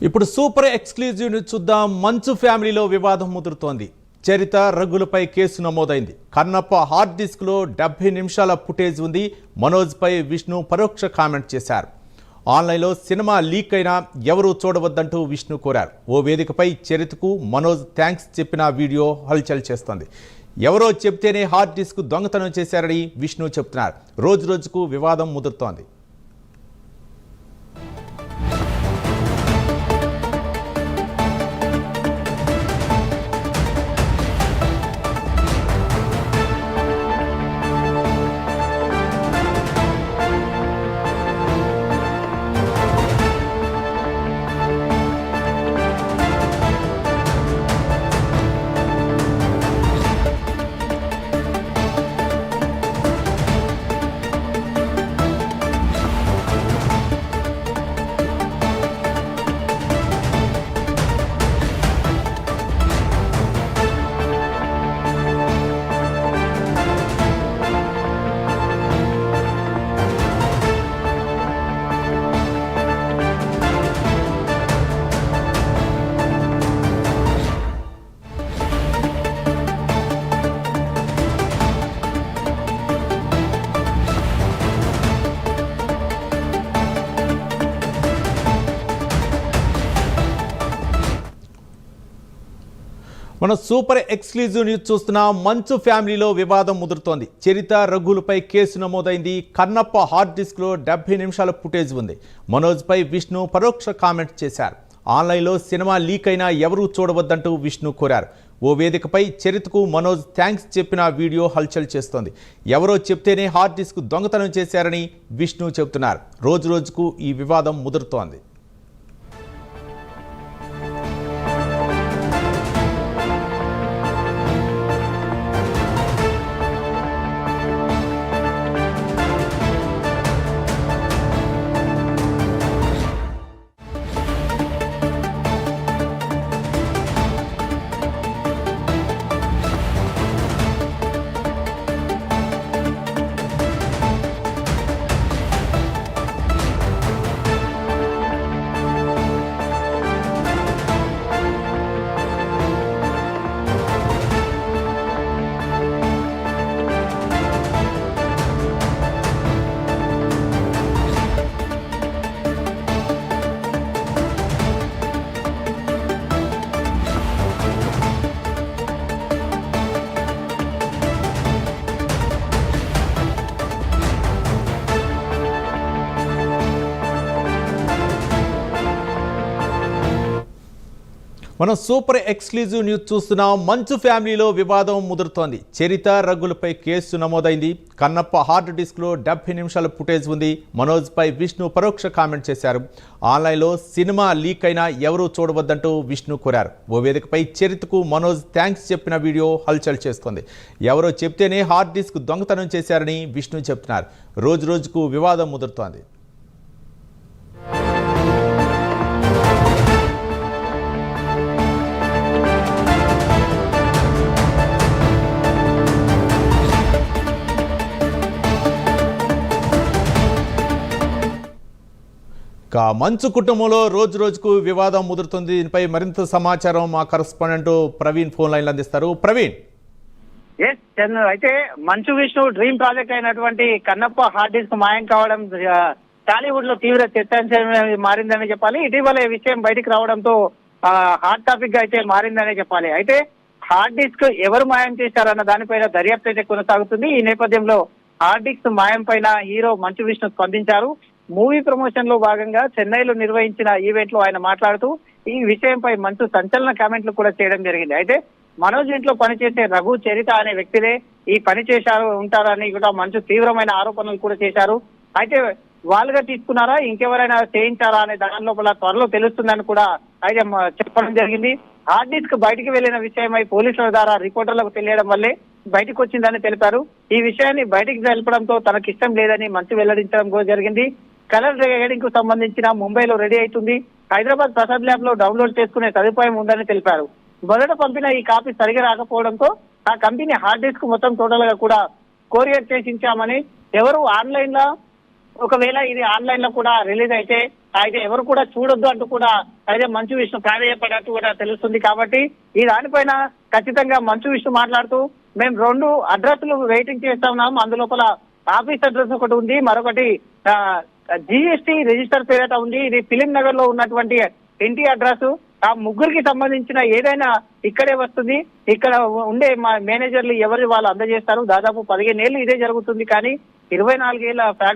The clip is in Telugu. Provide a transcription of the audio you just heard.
ఇప్పుడు సూపర్ ఎక్స్క్లూజివ్ ని చూద్దాం. మంచు ఫ్యామిలీలో వివాదం ముదురుతోంది. చరిత రఘులపై కేసు నమోదైంది. కన్నప్ప హార్డ్ డిస్క్ లో 70 నిమిషాల ఫుటేజ్ ఉంది. మనోజ్ పై విష్ణు పరోక్ష కామెంట్ చేశారు. ఆన్లైన్లో సినిమా లీక్ అయినా ఎవరూ చూడవద్దంటూ విష్ణు కోరారు. ఓ వేదికపై చరితకు మనోజ్ థ్యాంక్స్ చెప్పిన వీడియో హల్చల్ చేస్తోంది. ఎవరో చెప్తేనే హార్డ్ డిస్క్ దొంగతనం చేశారని విష్ణు చెప్తున్నారు. రోజు రోజుకు వివాదం ముదురుతోంది. మన సూపర్ ఎక్స్క్లూజివ్ న్యూస్ చూస్తున్నాం. మంచు ఫ్యామిలీలో వివాదం ముదురుతోంది. చరిత రఘులపై కేసు నమోదైంది. కన్నప్ప హార్డ్ డిస్క్ లో 70 నిమిషాల ఫుటేజ్ ఉంది. మనోజ్ పై విష్ణు పరోక్ష కామెంట్ చేశారు. ఆన్లైన్లో సినిమా లీక్ అయినా ఎవరూ చూడవద్దంటూ విష్ణు కోరారు. ఓ వేదికపై చరితకు మనోజ్ థ్యాంక్స్ చెప్పిన వీడియో హల్చల్ చేస్తోంది. ఎవరో చెప్తేనే హార్డ్ డిస్క్ దొంగతనం చేశారని విష్ణు చెబుతున్నారు. రోజు రోజుకు ఈ వివాదం ముదురుతోంది. మనం సూపర్ ఎక్స్క్లూజివ్ న్యూస్ చూస్తున్నాం. మంచు ఫ్యామిలీలో వివాదం ముదురుతోంది. చరిత రఘులపై కేసు నమోదైంది. కన్నప్ప హార్డ్ డిస్క్ లో 70 నిమిషాల ఫుటేజ్ ఉంది. మనోజ్ పై విష్ణు పరోక్ష కామెంట్ చేశారు. ఆన్లైన్లో సినిమా లీక్ అయినా ఎవరూ చూడవద్దంటూ విష్ణు కోరారు. ఓ వేదికపై చరితకు మనోజ్ థ్యాంక్స్ చెప్పిన వీడియో హల్చల్ చేస్తోంది. ఎవరో చెప్తేనే హార్డ్ డిస్క్ దొంగతనం చేశారని విష్ణు చెప్తున్నారు. రోజు రోజుకు వివాదం ముదురుతోంది. మంచు కుటుంబంలో రోజు రోజుకు వివాదం ముదురుతుంది. దీనిపై మరింత సమాచారం మా కరెస్పాండెంట్ ప్రవీణ్ ఫోన్ లైన్లో అందిస్తారు. ప్రవీణ్. అయితే మంచు విష్ణు డ్రీమ్ ప్రాజెక్ట్ అయినటువంటి కన్నప్ప హార్డ్ డిస్క్ మాయం కావడం టాలీవుడ్ లో తీవ్ర చర్చాంశం మారిందని చెప్పాలి. ఇటీవల ఈ విషయం బయటికి రావడంతో హాట్ టాపిక్ గా అయితే మారిందనే చెప్పాలి. అయితే హార్డ్ డిస్క్ ఎవరు మాయం చేశారన్న దానిపైన దర్యాప్తు అయితే కొనసాగుతుంది. ఈ నేపథ్యంలో హార్డ్ డిస్క్ మాయం పైన హీరో మంచు విష్ణు స్పందించారు. మూవీ ప్రమోషన్ లో భాగంగా చెన్నైలో నిర్వహించిన ఈవెంట్ లో ఆయన మాట్లాడుతూ ఈ విషయంపై మంచు సంచలన కామెంట్లు కూడా చేయడం జరిగింది. అయితే మనోజ్ ఇంట్లో పనిచేసే రఘు, చరిత అనే వ్యక్తులే ఈ పని చేశారు ఉంటారని కూడా మంచు తీవ్రమైన ఆరోపణలు కూడా చేశారు. అయితే వాళ్ళుగా తీసుకున్నారా, ఇంకెవరైనా చేయించారా అనే దాని లోపల త్వరలో తెలుస్తుందని కూడా అయితే చెప్పడం జరిగింది. హార్డ్ డిస్క్ బయటికి వెళ్లిన విషయమై పోలీసుల ద్వారా రిపోర్టర్లకు తెలియడం వల్లే బయటకు వచ్చిందని తెలిపారు. ఈ విషయాన్ని బయటికి తెలపడంతో తనకు ఇష్టం లేదని మంచు వెల్లడించడం కూడా జరిగింది. కలర్ గ్రేడింగ్ కు సంబంధించిన ముంబైలో రెడీ అవుతుంది. హైదరాబాద్ ప్రసాద్ ల్యాబ్ లో డౌన్లోడ్ చేసుకునే సదుపాయం ఉందని తెలిపారు. మొదట పంపిన ఈ కాపీ సరిగా రాకపోవడంతో ఆ కంపెనీ హార్డ్ డిస్క్ మొత్తం టోటల్ గా కూడా కొరియర్ చేసించామని, ఎవరు ఆన్లైన్ లో ఒకవేళ ఇది ఆన్లైన్ లో కూడా రిలీజ్ అయితే అయితే ఎవరు కూడా చూడొద్దు అంటూ కూడా అయితే మంచు విష్ణు ప్రాధాన్యపడినట్టు కూడా తెలుస్తుంది. కాబట్టి ఈ దానిపైన ఖచ్చితంగా మంచు విష్ణు మాట్లాడుతూ మేము 2 అడ్రస్లు వెయిటింగ్ చేస్తా ఉన్నాము. అందులోపల ఆఫీస్ అడ్రస్ ఒకటి ఉంది, మరొకటి GST రిజిస్టర్ పేరిట ఉంది. ఇది ఫిలిం నగర్ లో ఉన్నటువంటి ఇంటి అడ్రస్. ఆ ముగ్గురికి సంబంధించిన ఏదైనా ఇక్కడే వస్తుంది. ఇక్కడ ఉండే మా మేనేజర్లు ఎవరు వాళ్ళు అందజేస్తారు. దాదాపు 15 ఏళ్ళు ఇదే జరుగుతుంది. కానీ 24 ఏళ్ల